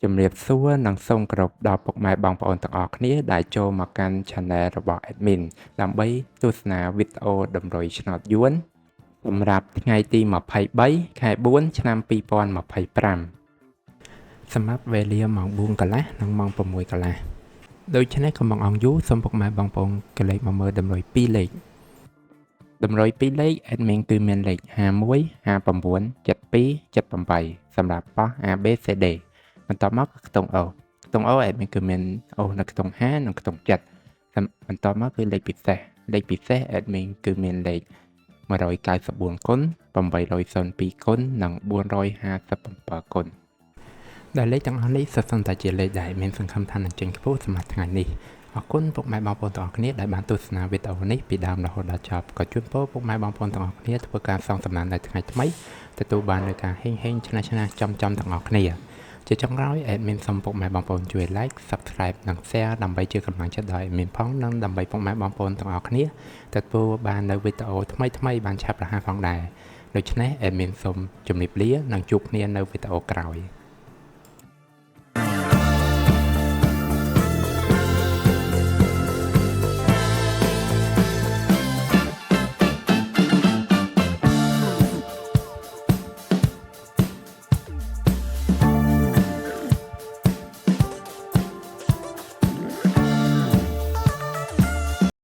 ជំរាបសួរនិងសូមគោរពដល់ពុកម៉ែបងប្អូនទាំងអស់គ្នាដែលចូលមកកាន់ Channel របស់ Admin ដើម្បីទស្សនាវីដេអូតម្រុយឆ្នោតយួនសម្រាប់ថ្ងៃទី23ខែ4ឆ្នាំ2025សម្រាប់វេលាម៉ោង4កន្លះនិងម៉ោង6កន្លះដូច្នេះកុំបង្អង់យូរសូមពុកម៉ែបងប្អូនកលេចមកមើលតម្រុយ2លេខតម្រុយ2លេខ Admin គឺមានលេខ51 59 72 78សម្រាប់ប៉ោះ ABCD បន្ទាប់មកគឺខ្ទង់ O ខ្ទង់ O Admin គឺមាន O នៅខ្ទង់5និងខ្ទង់7បន្ទាប់មកគឺលេខពិសេស Admin គឺមានលេខ194គុណ802គុណនិង457គុណដែលលេខទាំងអស់នេះសុទ្ធសឹងតែជាលេខដែលមានសង្ឃឹមថានឹងចេញខ្ពស់សម្រាប់ថ្ងៃនេះអរគុណពុកម៉ែបងប្អូនទាំងអស់គ្នាដែលបានទស្សនាវីដេអូនេះពីដើមរហូតដល់ចប់ក៏ជូនពរពុកម៉ែបងប្អូនទាំងអស់គ្នាធ្វើការសងសំណាននៅថ្ងៃថ្មីទទួលបាននូវការហេងឆ្នះចំទាំងអស់គ្នាជាចុងក្រោយ Admin សូមពុកម៉ែបងប្អូនជួយ Like Subscribe និង Share ដើម្បីជាកម្លាំងចិត្តដល់ Admin ផងនិងដើម្បីពុកម៉ែបងប្អូនទាំងអស់គ្នាទទួលបាននូវវីដេអូថ្មីបានឆាប់រហ័សផងដែរដូច្នេះ Admin សូមជម្រាបលានិងជួបគ្នានៅវីដេអូក្រោយ